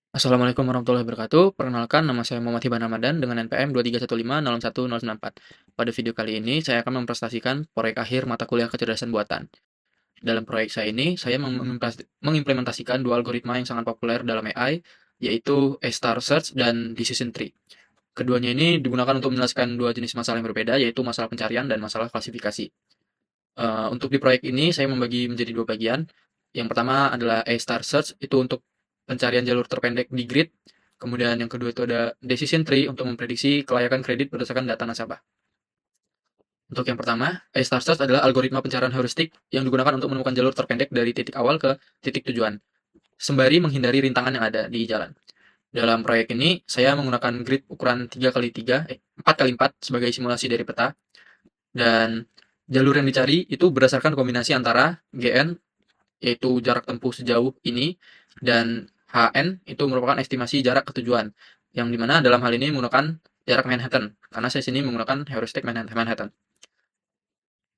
Assalamualaikum warahmatullahi wabarakatuh. Perkenalkan, nama saya Muhammad Hiban Ramadan dengan NPM 231501094. Pada video kali ini, saya akan mempresentasikan proyek akhir mata kuliah kecerdasan buatan. Dalam proyek saya ini, saya mengimplementasikan dua algoritma yang sangat populer dalam AI, yaitu A-star search dan decision tree. Keduanya ini digunakan untuk menjelaskan dua jenis masalah yang berbeda, yaitu masalah pencarian dan masalah klasifikasi. Untuk di proyek ini saya membagi menjadi dua bagian. Yang pertama adalah A-star search, itu untuk pencarian jalur terpendek di grid. Kemudian yang kedua itu ada decision tree untuk memprediksi kelayakan kredit berdasarkan data nasabah. Untuk yang pertama, A-star search adalah algoritma pencarian heuristik yang digunakan untuk menemukan jalur terpendek dari titik awal ke titik tujuan, sembari menghindari rintangan yang ada di jalan. Dalam proyek ini, saya menggunakan grid ukuran 4x4 sebagai simulasi dari peta, dan jalur yang dicari itu berdasarkan kombinasi antara GN, yaitu jarak tempuh sejauh ini, dan HN itu merupakan estimasi jarak ke tujuan, yang dimana dalam hal ini menggunakan jarak Manhattan, karena saya sini menggunakan heuristik Manhattan.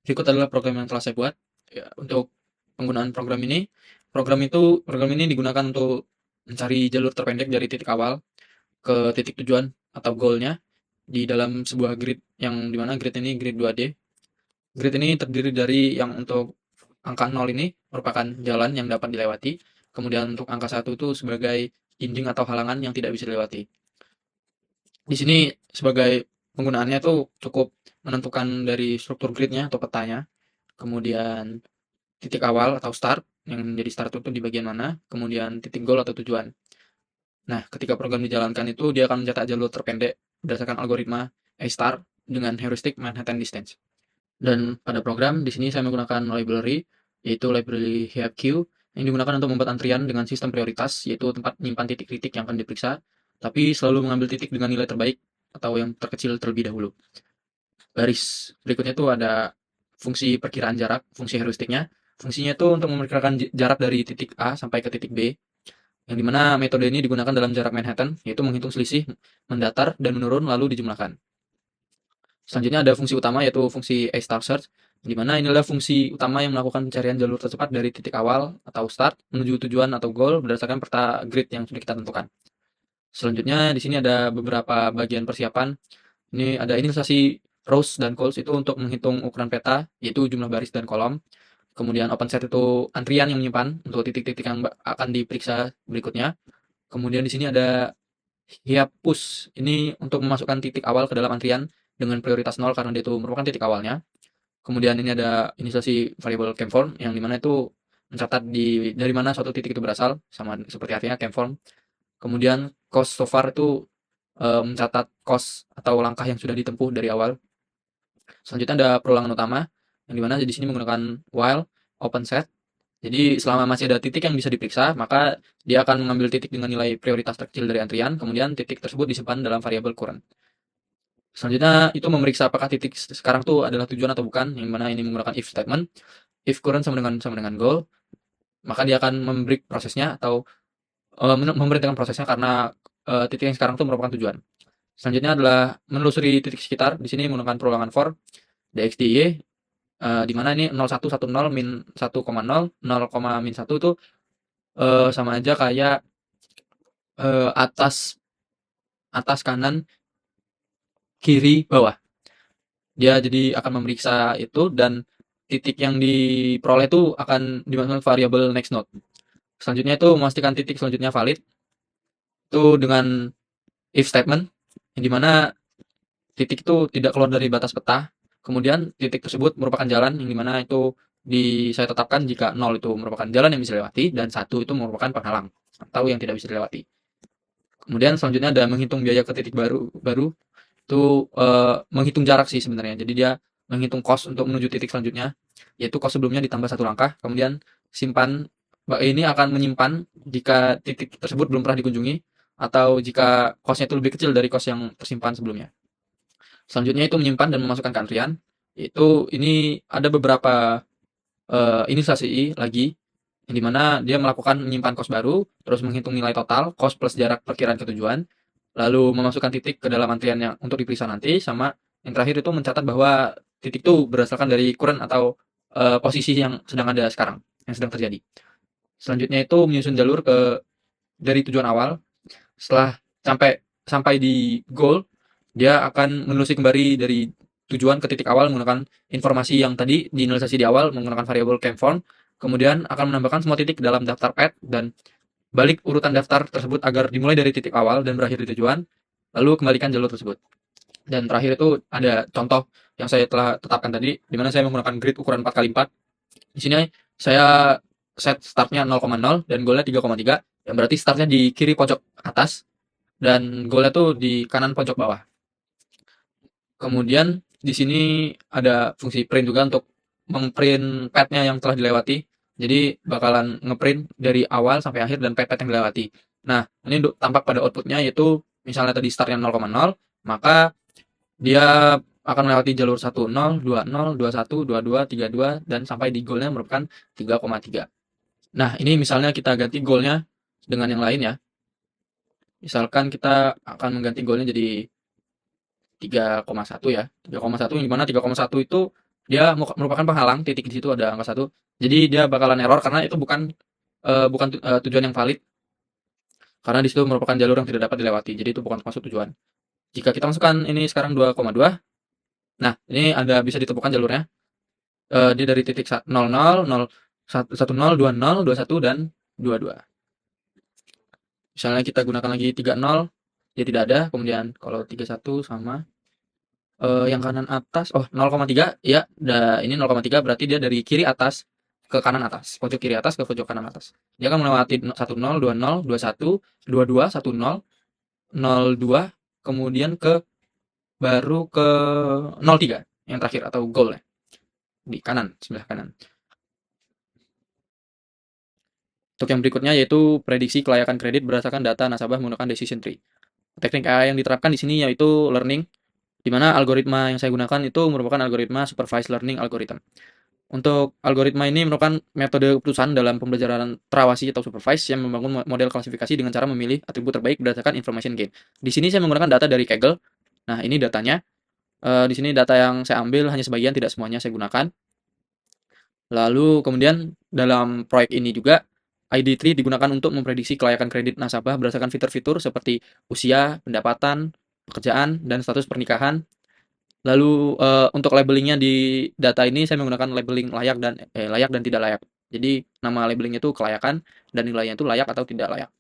Berikut adalah program yang telah saya buat. Ya, untuk penggunaan program ini digunakan untuk mencari jalur terpendek dari titik awal ke titik tujuan atau goalnya di dalam sebuah grid, yang dimana grid ini grid 2D. Grid ini terdiri dari yang untuk angka 0 ini merupakan jalan yang dapat dilewati, kemudian untuk angka 1 itu sebagai dinding atau halangan yang tidak bisa dilewati. Di sini sebagai penggunaannya tuh cukup menentukan dari struktur gridnya atau petanya, kemudian titik awal atau start, yang menjadi start itu di bagian mana, kemudian titik goal atau tujuan. Nah, ketika program dijalankan itu dia akan mencetak jalur terpendek berdasarkan algoritma A-star dengan heuristik Manhattan Distance. Dan pada program di sini saya menggunakan library, yaitu library HiveQ, yang digunakan untuk membuat antrian dengan sistem prioritas, yaitu tempat menyimpan titik-titik yang akan diperiksa, tapi selalu mengambil titik dengan nilai terbaik atau yang terkecil terlebih dahulu. Baris berikutnya itu ada fungsi perkiraan jarak, fungsi heuristiknya. Fungsinya itu untuk memperkirakan jarak dari titik A sampai ke titik B, yang dimana metode ini digunakan dalam jarak Manhattan, yaitu menghitung selisih mendatar dan menurun lalu dijumlahkan. Selanjutnya ada fungsi utama, yaitu fungsi A-star search, di mana inilah fungsi utama yang melakukan pencarian jalur tercepat dari titik awal atau start menuju tujuan atau goal berdasarkan peta grid yang sudah kita tentukan. Selanjutnya di sini ada beberapa bagian persiapan. Ini ada inisialisasi rows dan calls itu untuk menghitung ukuran peta, yaitu jumlah baris dan kolom. Kemudian open set itu antrian yang menyimpan untuk titik-titik yang akan diperiksa berikutnya. Kemudian di sini ada Hiap push, ini untuk memasukkan titik awal ke dalam antrian dengan prioritas 0 karena dia itu merupakan titik awalnya. Kemudian ini ada inisialisasi variabel kemform yang dimana itu mencatat dari mana suatu titik itu berasal, sama seperti artinya kemform. Kemudian cost so far itu mencatat cost atau langkah yang sudah ditempuh dari awal. Selanjutnya ada perulangan utama yang dimana di sini menggunakan while open set. Jadi selama masih ada titik yang bisa diperiksa, maka dia akan mengambil titik dengan nilai prioritas terkecil dari antrian, kemudian titik tersebut disimpan dalam variabel current. Selanjutnya itu memeriksa apakah titik sekarang tuh adalah tujuan atau bukan, yang mana ini menggunakan if statement. If current sama dengan goal, maka dia akan membreak prosesnya atau memberhentikan prosesnya karena titik yang sekarang tuh merupakan tujuan. Selanjutnya adalah menelusuri titik sekitar. Di sini menggunakan perulangan for dxdy, di mana ini 0110 min 1,0 0, min 1 itu sama aja kayak atas atas kanan kiri bawah. Dia jadi akan memeriksa itu, dan titik yang diperoleh itu akan dimasukkan variabel next node. Selanjutnya itu memastikan titik selanjutnya valid itu dengan if statement, yang dimana titik itu tidak keluar dari batas peta. Kemudian titik tersebut merupakan jalan yang dimana itu saya tetapkan jika 0 itu merupakan jalan yang bisa dilewati dan 1 itu merupakan penghalang atau yang tidak bisa dilewati. Kemudian selanjutnya ada menghitung biaya ke titik baru baru itu menghitung jarak sih sebenarnya. Jadi dia menghitung cost untuk menuju titik selanjutnya, yaitu cost sebelumnya ditambah satu langkah, kemudian simpan. Ini akan menyimpan jika titik tersebut belum pernah dikunjungi atau jika costnya itu lebih kecil dari cost yang tersimpan sebelumnya. Selanjutnya itu menyimpan dan memasukkan ke antrian. Itu ini ada beberapa inisialisasi lagi, yang dimana dia melakukan menyimpan cost baru, terus menghitung nilai total, cost plus jarak perkiraan ke tujuan, lalu memasukkan titik ke dalam antrian yang untuk diperiksa nanti, sama yang terakhir itu mencatat bahwa titik itu berdasarkan dari current atau posisi yang sedang ada sekarang, yang sedang terjadi. Selanjutnya itu menyusun jalur dari tujuan awal. Setelah sampai sampai di goal, dia akan menelusuri kembali dari tujuan ke titik awal menggunakan informasi yang tadi diinisialisasi di awal menggunakan variabel kemform, kemudian akan menambahkan semua titik dalam daftar path dan balik urutan daftar tersebut agar dimulai dari titik awal dan berakhir di tujuan, lalu kembalikan jalur tersebut. Dan terakhir itu ada contoh yang saya telah tetapkan tadi, di mana saya menggunakan grid ukuran 4x4. Di sini saya set startnya 0,0 dan goalnya 3,3, yang berarti startnya di kiri pojok atas dan goalnya tuh di kanan pojok bawah. Kemudian di sini ada fungsi print juga untuk memprint path-nya yang telah dilewati. Jadi bakalan ngeprint dari awal sampai akhir dan path-path yang dilewati. Nah, ini tampak pada outputnya yaitu misalnya tadi startnya 0,0, maka dia akan melewati jalur 10, 20, 21, 22, 32 dan sampai di goalnya merupakan 3,3. Nah, ini misalnya kita ganti goalnya dengan yang lain ya. Misalkan kita akan mengganti goalnya jadi 3,1 ya. 3,1 yang dimana 3,1 itu dia merupakan penghalang, titik di situ ada angka 1. Jadi dia bakalan error karena itu bukan tujuan yang valid karena di situ merupakan jalur yang tidak dapat dilewati. Jadi itu bukan masuk tujuan. Jika kita masukkan ini sekarang 2,2, nah ini ada bisa ditemukan jalurnya. Dia dari titik 00, 0, 10, 20, 21 dan 22. Misalnya kita gunakan lagi 30, dia tidak ada. Kemudian kalau 31 sama yang kanan atas, oh 0,3 ya, ini 0,3 berarti dia dari kiri atas ke kanan atas, pojok kiri atas ke pojok kanan atas. Dia akan melewati 10, 20, 21, 22, 10, 02, kemudian baru ke 03 yang terakhir atau goal ya, di kanan, sebelah kanan. Untuk yang berikutnya yaitu prediksi kelayakan kredit berdasarkan data nasabah menggunakan decision tree. Teknik AI yang diterapkan di sini yaitu learning, di mana algoritma yang saya gunakan itu merupakan algoritma supervised learning algorithm. Untuk algoritma ini merupakan metode keputusan dalam pembelajaran terawasi atau supervised yang membangun model klasifikasi dengan cara memilih atribut terbaik berdasarkan information gain. Di sini saya menggunakan data dari Kaggle. Nah, ini datanya. Di sini data yang saya ambil hanya sebagian, tidak semuanya saya gunakan. Lalu kemudian dalam proyek ini juga ID3 digunakan untuk memprediksi kelayakan kredit nasabah berdasarkan fitur-fitur seperti usia, pendapatan, pekerjaan, dan status pernikahan. Lalu untuk labelingnya di data ini saya menggunakan labeling layak dan tidak layak. Jadi nama labelingnya itu kelayakan dan nilainya itu layak atau tidak layak.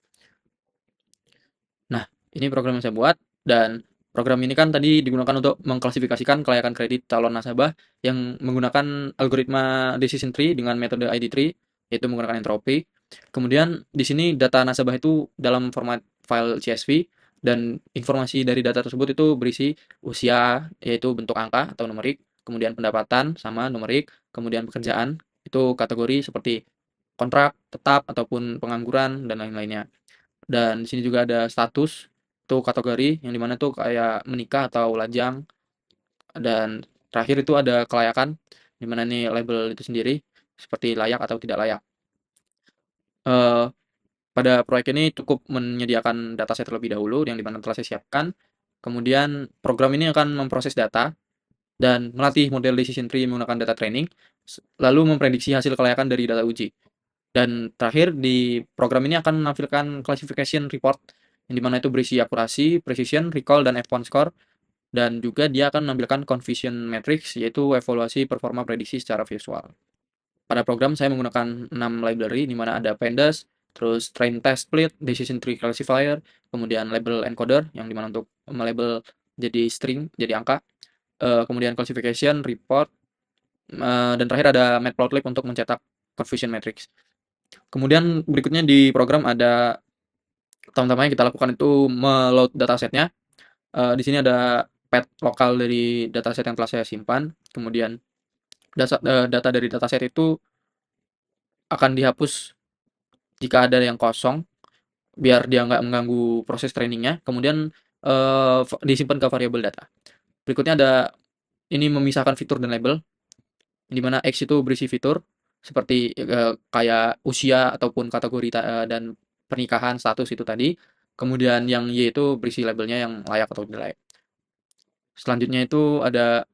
Nah, ini program yang saya buat dan program ini kan tadi digunakan untuk mengklasifikasikan kelayakan kredit calon nasabah yang menggunakan algoritma decision tree dengan metode ID3 yaitu menggunakan entropi. Kemudian di sini data nasabah itu dalam format file CSV dan informasi dari data tersebut itu berisi usia yaitu bentuk angka atau numerik, kemudian pendapatan sama numerik, kemudian pekerjaan itu kategori seperti kontrak, tetap ataupun pengangguran dan lain-lainnya. Dan di sini juga ada status, itu kategori yang dimana tuh kayak menikah atau lajang. Dan terakhir itu ada kelayakan, dimana nih label itu sendiri seperti layak atau tidak layak. Eh, Pada proyek ini cukup menyediakan dataset terlebih dahulu yang dimana telah saya siapkan. Kemudian program ini akan memproses data dan melatih model decision tree menggunakan data training, lalu memprediksi hasil kelayakan dari data uji. Dan terakhir di program ini akan menampilkan classification report yang dimana itu berisi akurasi, precision, recall, dan F1 score. Dan juga dia akan menampilkan confusion matrix yaitu evaluasi performa prediksi secara visual. Pada program saya menggunakan 6 library di mana ada pandas, terus train test split, decision tree classifier, kemudian label encoder yang dimana untuk melabel jadi string, jadi angka, kemudian classification, report, dan terakhir ada matplotlib untuk mencetak confusion matrix. Kemudian berikutnya di program ada pertama-tama yang kita lakukan itu meload datasetnya. Di sini ada path lokal dari dataset yang telah saya simpan. Kemudian data dari dataset itu akan dihapus jika ada yang kosong, biar dia nggak mengganggu proses trainingnya. Kemudian disimpan ke variabel data. Berikutnya ada ini memisahkan fitur dan label, di mana X itu berisi fitur seperti kayak usia ataupun kategori dan pernikahan status itu tadi. Kemudian yang Y itu berisi labelnya yang layak atau tidak layak. Selanjutnya itu ada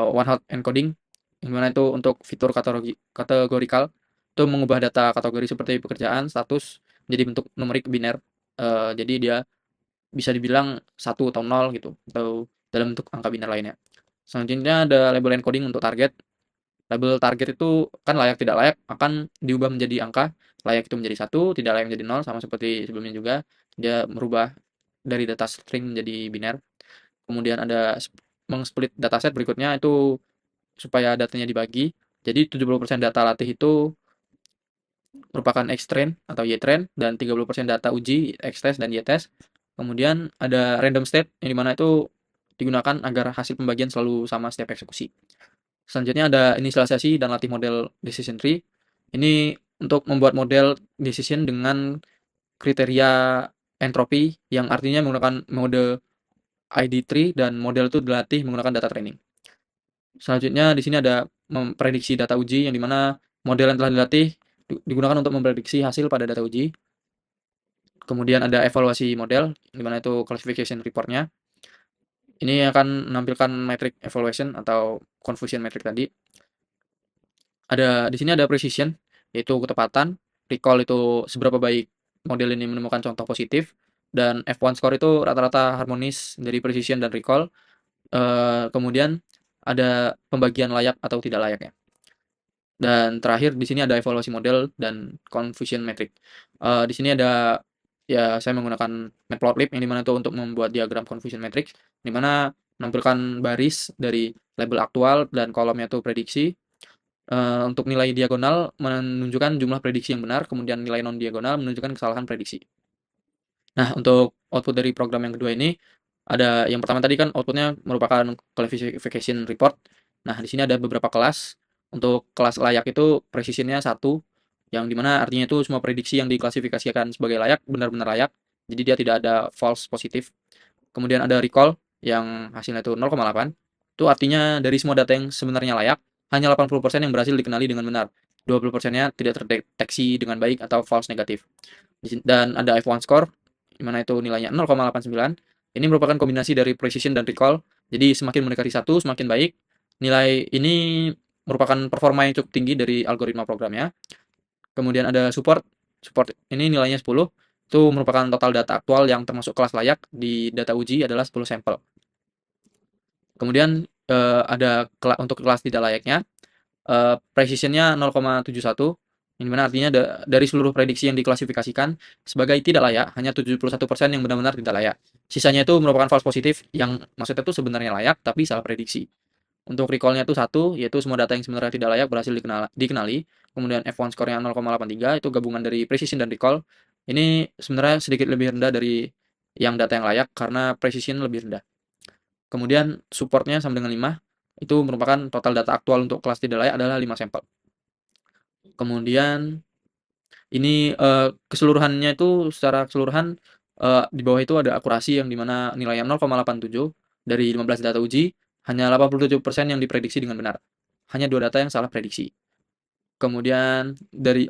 one hot encoding, yang mana itu untuk fitur kategorikal, itu mengubah data kategori seperti pekerjaan, status, menjadi bentuk numerik biner. Jadi dia bisa dibilang 1 atau 0 gitu, atau dalam bentuk angka biner lainnya. Selanjutnya ada label encoding untuk target. Label target itu kan layak tidak layak akan diubah menjadi angka, layak itu menjadi 1, tidak layak menjadi 0, sama seperti sebelumnya juga, dia merubah dari data string menjadi biner. Kemudian ada meng-split dataset berikutnya itu supaya datanya dibagi. Jadi 70% data latih itu merupakan X-train atau Y-train dan 30% data uji X-test dan Y-test. Kemudian ada random state yang dimana itu digunakan agar hasil pembagian selalu sama setiap eksekusi. Selanjutnya ada inisialisasi dan latih model decision tree. Ini untuk membuat model decision dengan kriteria entropi yang artinya menggunakan mode ID tree dan model itu dilatih menggunakan data training. Selanjutnya di sini ada memprediksi data uji yang dimana model yang telah dilatih digunakan untuk memprediksi hasil pada data uji. Kemudian ada evaluasi model, di mana itu classification report-nya. Ini akan menampilkan metric evaluation atau confusion metric tadi. Di sini ada precision, yaitu ketepatan, recall itu seberapa baik model ini menemukan contoh positif, dan F1 score itu rata-rata harmonis dari precision dan recall. Kemudian ada pembagian layak atau tidak layaknya. Dan terakhir di sini ada evaluasi model dan confusion metric. Di sini ada ya saya menggunakan matplotlib yang dimana itu untuk membuat diagram confusion matrix, di mana menampilkan baris dari label aktual dan kolomnya itu prediksi. Untuk nilai diagonal menunjukkan jumlah prediksi yang benar, kemudian nilai non diagonal menunjukkan kesalahan prediksi. Nah, untuk output dari program yang kedua ini, ada yang pertama tadi kan outputnya merupakan classification report. Nah, di sini ada beberapa kelas. Untuk kelas layak itu precision-nya 1, yang dimana artinya itu semua prediksi yang diklasifikasikan sebagai layak, benar-benar layak. Jadi dia tidak ada false positif. Kemudian ada recall, yang hasilnya itu 0,8. Itu artinya dari semua data yang sebenarnya layak, hanya 80% yang berhasil dikenali dengan benar. 20%-nya tidak terdeteksi dengan baik atau false negatif. Dan ada F1 score, di mana itu nilainya 0,89. Ini merupakan kombinasi dari precision dan recall. Jadi semakin mendekati 1, semakin baik. Nilai ini merupakan performa yang cukup tinggi dari algoritma programnya. Kemudian ada support. Support ini nilainya 10. Itu merupakan total data aktual yang termasuk kelas layak di data uji adalah 10 sampel. Kemudian ada untuk kelas tidak layaknya, precision-nya 0,71, yang dimana artinya dari seluruh prediksi yang diklasifikasikan sebagai tidak layak, hanya 71% yang benar-benar tidak layak. Sisanya itu merupakan false positif, yang maksudnya itu sebenarnya layak, tapi salah prediksi. Untuk recall-nya itu 1, yaitu semua data yang sebenarnya tidak layak berhasil dikenali. Kemudian F1 score-nya 0,83, itu gabungan dari precision dan recall. Ini sebenarnya sedikit lebih rendah dari yang data yang layak, karena precision lebih rendah. Kemudian support-nya sama dengan 5, itu merupakan total data aktual untuk kelas tidak layak adalah 5 sampel. Kemudian ini keseluruhannya itu secara keseluruhan di bawah itu ada akurasi yang dimana nilainya 0,87 dari 15 data uji, hanya 87% yang diprediksi dengan benar. Hanya 2 data yang salah prediksi. Kemudian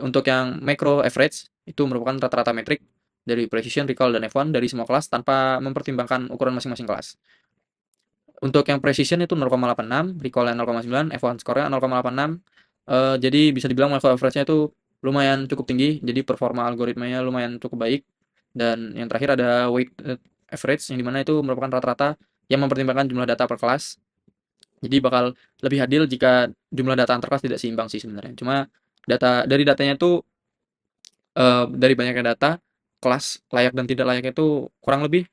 untuk yang macro average itu merupakan rata-rata metrik dari precision, recall, dan F1 dari semua kelas tanpa mempertimbangkan ukuran masing-masing kelas. Untuk yang precision itu 0,86, recall-nya 0,9, F1 score-nya 0,86. Jadi bisa dibilang macro average-nya itu lumayan cukup tinggi, jadi performa algoritmanya lumayan cukup baik. Dan yang terakhir ada weighted average, yang dimana itu merupakan rata-rata yang mempertimbangkan jumlah data per kelas. Jadi bakal lebih adil jika jumlah data antar kelas tidak seimbang sih sebenarnya. Cuma dari datanya itu dari banyaknya data, kelas layak dan tidak layaknya itu kurang lebih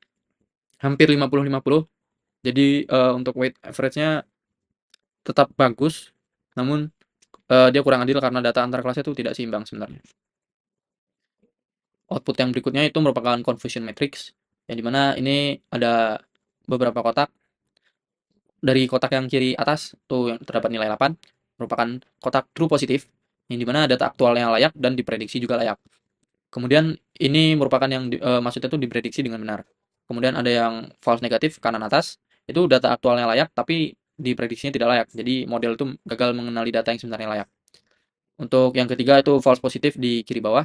hampir 50-50. Jadi untuk weight average-nya tetap bagus, namun dia kurang adil karena data antar kelas itu tidak seimbang sebenarnya. Output yang berikutnya itu merupakan confusion matrix, yang dimana ini ada beberapa kotak. Dari kotak yang kiri atas tuh yang terdapat nilai 8 merupakan kotak true positif, yang dimana data aktualnya layak dan diprediksi juga layak. Kemudian ini merupakan yang maksudnya itu diprediksi dengan benar. Kemudian ada yang false negatif kanan atas, itu data aktualnya layak tapi diprediksinya tidak layak. Jadi model itu gagal mengenali data yang sebenarnya layak. Untuk yang ketiga itu false positif di kiri bawah.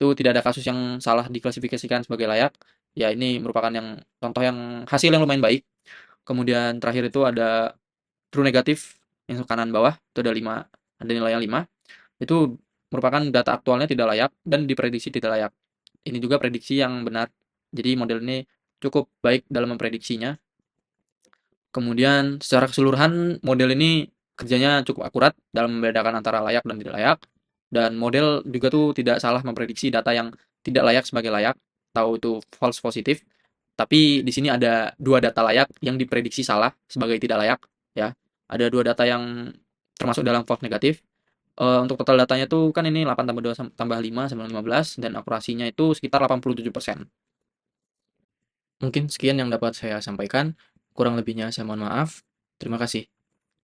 Itu tidak ada kasus yang salah diklasifikasikan sebagai layak. Ya ini merupakan yang contoh yang hasil yang lumayan baik. Kemudian terakhir itu ada true negatif yang kanan bawah, itu ada nilai yang 5. Itu merupakan data aktualnya tidak layak dan diprediksi tidak layak. ini juga prediksi yang benar. Jadi model ini cukup baik dalam memprediksinya. Kemudian secara keseluruhan model ini kerjanya cukup akurat dalam membedakan antara layak dan tidak layak. Dan model juga tuh tidak salah memprediksi data yang tidak layak sebagai layak, tahu itu false positif. Tapi di sini ada dua data layak yang diprediksi salah sebagai tidak layak, ya. Ada dua data yang termasuk dalam false negatif. Untuk total datanya tuh kan ini 8 tambah 2 tambah 5 sama 15 dan akurasinya itu sekitar 87%. Mungkin sekian yang dapat saya sampaikan. Kurang lebihnya saya mohon maaf. Terima kasih.